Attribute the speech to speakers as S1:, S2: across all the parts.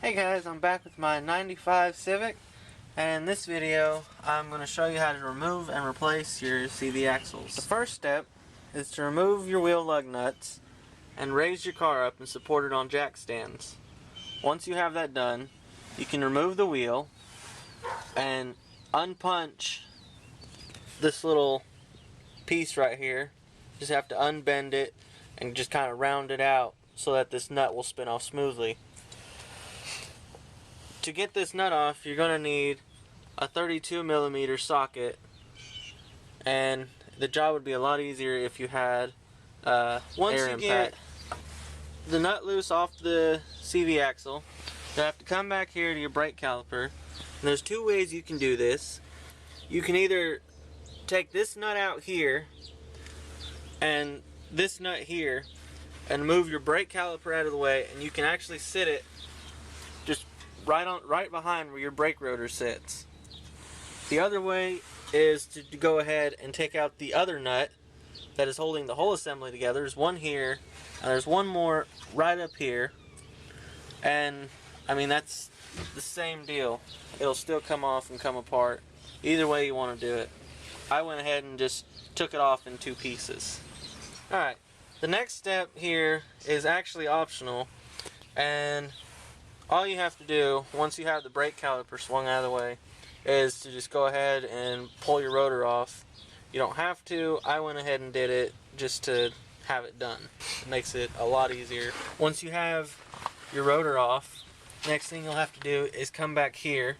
S1: Hey guys, I'm back with my 95 Civic, and in this video I'm going to show you how to remove and replace your CV axles. The first step is to remove your wheel lug nuts and raise your car up and support it on jack stands. Once you have that done, you can remove the wheel and unpunch this little piece right here. Just have to unbend it and just kind of round it out so that this nut will spin off smoothly. To get this nut off, you're going to need a 32mm socket, and the job would be a lot easier if you had once you get the nut loose off the CV axle, you have to come back here to your brake caliper. And there's two ways you can do this. You can either take this nut out here and this nut here and move your brake caliper out of the way, and you can actually sit it just right behind where your brake rotor sits. The other way is to go ahead and take out the other nut that is holding the whole assembly together. There's one here, and there's one more right up here, and I mean that's the same deal. It'll still come off and come apart. Either way you want to do it. I went ahead and just took it off in two pieces. Alright, the next step here is actually optional, and all you have to do, once you have the brake caliper swung out of the way, is to just go ahead and pull your rotor off. You don't have to. I went ahead and did it just to have it done. It makes it a lot easier. Once you have your rotor off, next thing you'll have to do is come back here.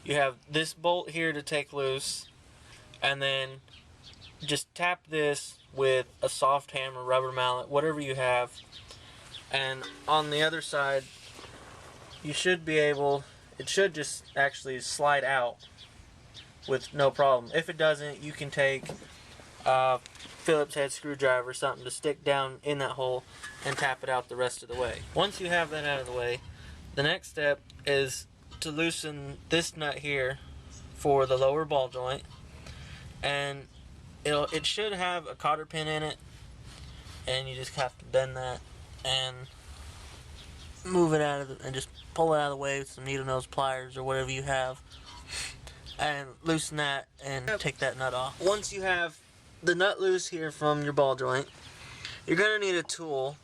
S1: You have this bolt here to take loose, and then just tap this with a soft hammer, rubber mallet, whatever you have, and on the other side you should be able, it should just actually slide out with no problem. If it doesn't, you can take a Phillips head screwdriver or something to stick down in that hole and tap it out the rest of the way. Once you have that out of the way, the next step is to loosen this nut here for the lower ball joint, and it should have a cotter pin in it, and you just have to bend that and move it out of and just pull it out of the way with some needle nose pliers or whatever you have, and loosen that and take that nut off. Once you have the nut loose here from your ball joint, you're going to need a tool,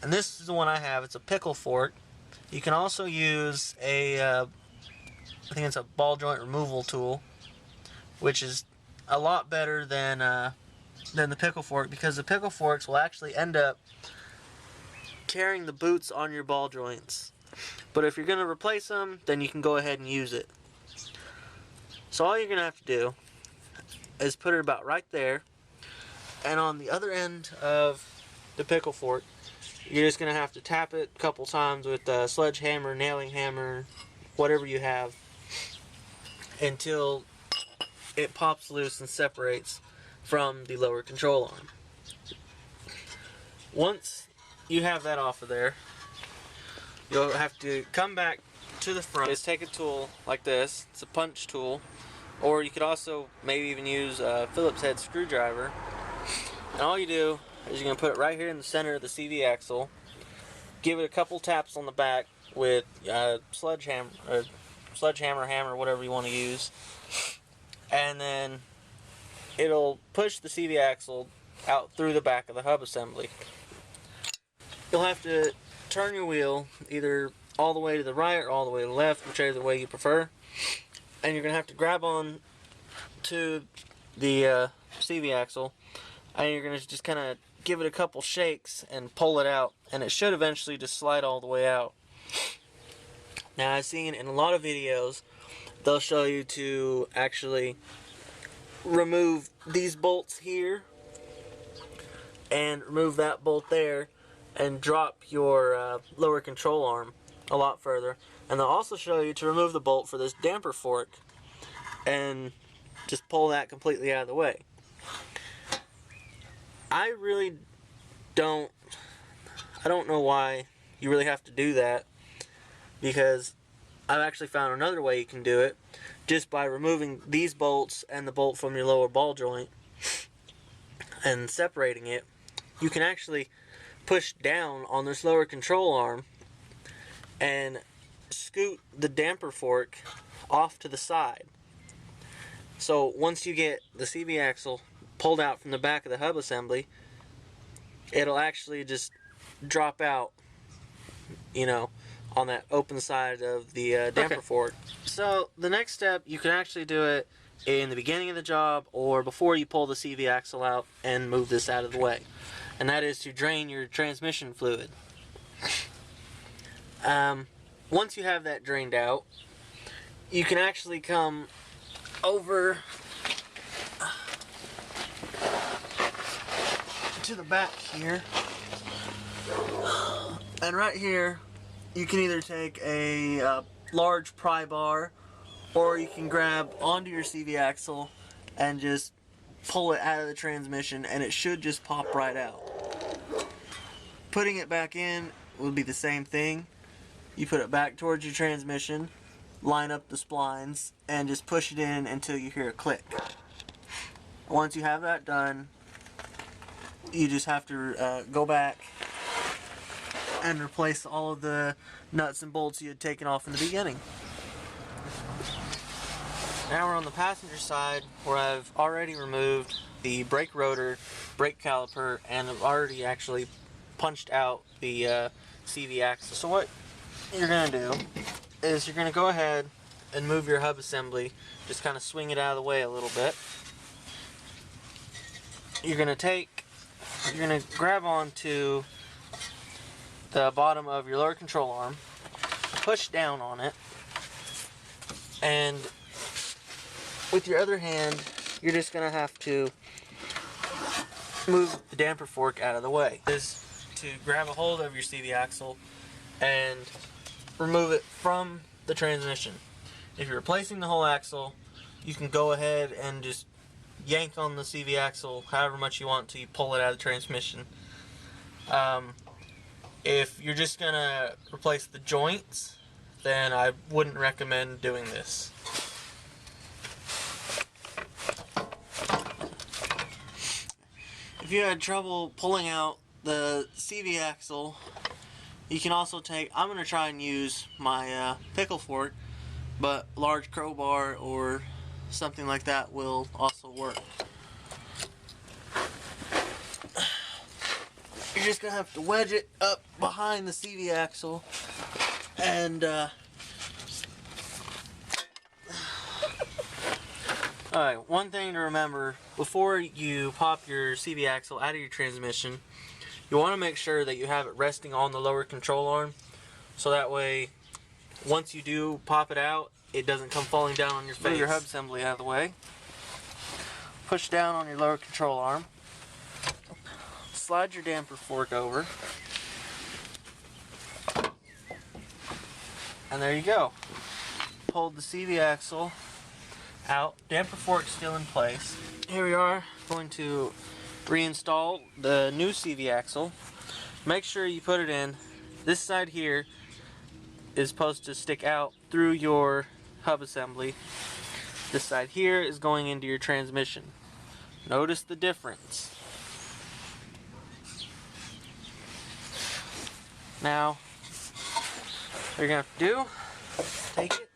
S1: and this is the one I have. It's a pickle fork. You can also use a I think it's a ball joint removal tool, which is a lot better than the pickle fork, because the pickle forks will actually end up tearing the boots on your ball joints. But if you're going to replace them, then you can go ahead and use it. So all you're going to have to do is put it about right there, and on the other end of the pickle fork, you're just going to have to tap it a couple times with a sledgehammer, nailing hammer, whatever you have, until it pops loose and separates from the lower control arm. Once you have that off of there, you'll have to come back to the front. Just take a tool like this. It's a punch tool, or you could also maybe even use a Phillips head screwdriver, and all you do is you're going to put it right here in the center of the CV axle, give it a couple taps on the back with sledgehammer, hammer, whatever you want to use, and then it'll push the CV axle out through the back of the hub assembly. You'll have to turn your wheel either all the way to the right or all the way to the left, whichever way you prefer, and you're going to have to grab on to the CV axle, and you're going to just kind of give it a couple shakes and pull it out, and it should eventually just slide all the way out. Now, I've seen in a lot of videos they'll show you to actually remove these bolts here and remove that bolt there and drop your lower control arm a lot further, and they'll also show you to remove the bolt for this damper fork and just pull that completely out of the way. I don't know why you really have to do that, because I've actually found another way you can do it, just by removing these bolts and the bolt from your lower ball joint and separating it. You can actually push down on this lower control arm and scoot the damper fork off to the side. So once you get the CV axle pulled out from the back of the hub assembly, it'll actually just drop out, you know, on that open side of the damper fork. So the next step, you can actually do it in the beginning of the job or before you pull the CV axle out and move this out of the way. And that is to drain your transmission fluid. Once you have that drained out, you can actually come over to the back here, and right here you can either take a large pry bar, or you can grab onto your CV axle and just pull it out of the transmission, and it should just pop right out. Putting it back in would be the same thing. You put it back towards your transmission, line up the splines, and just push it in until you hear a click. Once you have that done, you just have to go back and replace all of the nuts and bolts you had taken off in the beginning. Now we're on the passenger side, where I've already removed the brake rotor, brake caliper, and I've already actually punched out the CV axle. So what you're going to do is you're going to go ahead and move your hub assembly, just kind of swing it out of the way a little bit. You're going to grab onto the bottom of your lower control arm, push down on it, and with your other hand, you're just going to have to move the damper fork out of the way. Is to grab a hold of your CV axle and remove it from the transmission. If you're replacing the whole axle, you can go ahead and just yank on the CV axle however much you want till you pull it out of the transmission. If you're just gonna replace the joints, then I wouldn't recommend doing this. If you had trouble pulling out the CV axle, you can also I'm going to try and use my pickle fork, but large crowbar or something like that will also work. You're just going to have to wedge it up behind the CV axle and alright, one thing to remember, before you pop your CV axle out of your transmission, you want to make sure that you have it resting on the lower control arm, so that way, once you do pop it out, it doesn't come falling down on your face. Move your hub assembly out of the way. Push down on your lower control arm. Slide your damper fork over. And there you go. Hold the CV axle out. Damper fork still in place. Here we are, going to reinstall the new CV axle. Make sure you put it in. This side here is supposed to stick out through your hub assembly. This side here is going into your transmission. Notice the difference. Now, what you're going to have to do, take it,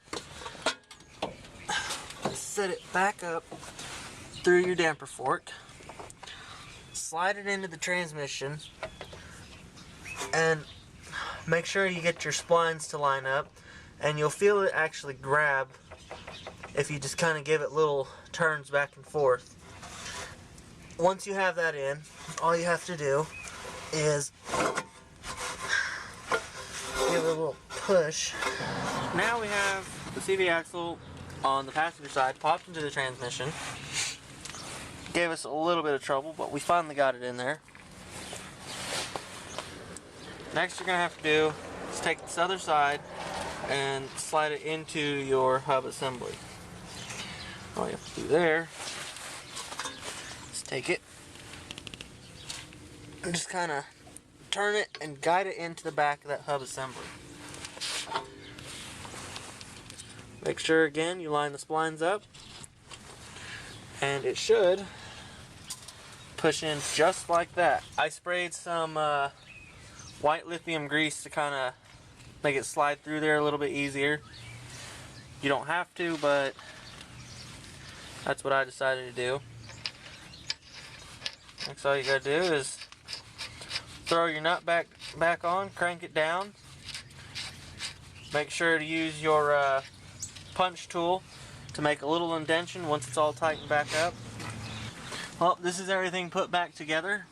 S1: set it back up through your damper fork, slide it into the transmission, and make sure you get your splines to line up, and you'll feel it actually grab if you just kind of give it little turns back and forth. Once you have that in, all you have to do is give it a little push. Now we have the CV axle on the passenger side popped into the transmission. Gave us a little bit of trouble, but we finally got it in there. Next you're going to have to do is take this other side and slide it into your hub assembly. All you have to do there is take it and just kind of turn it and guide it into the back of that hub assembly. Make sure again you line the splines up, and it should push in just like that. I sprayed some white lithium grease to kind of make it slide through there a little bit easier. You don't have to, but that's what I decided to do. Next, all you gotta do is throw your nut back on, crank it down. Make sure to use your punch tool to make a little indentation once it's all tightened back up. Well, this is everything put back together.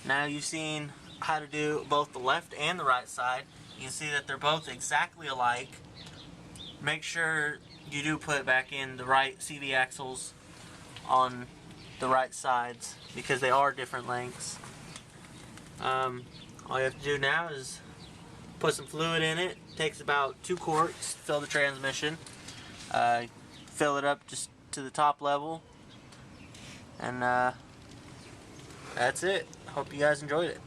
S1: Now you've seen how to do both the left and the right side. You can see that they're both exactly alike. Make sure you do put back in the right CV axles on the right sides because they are different lengths. All you have to do now is put some fluid in it. Takes about 2 quarts to fill the transmission. Fill it up just to the top level, and that's it. Hope you guys enjoyed it.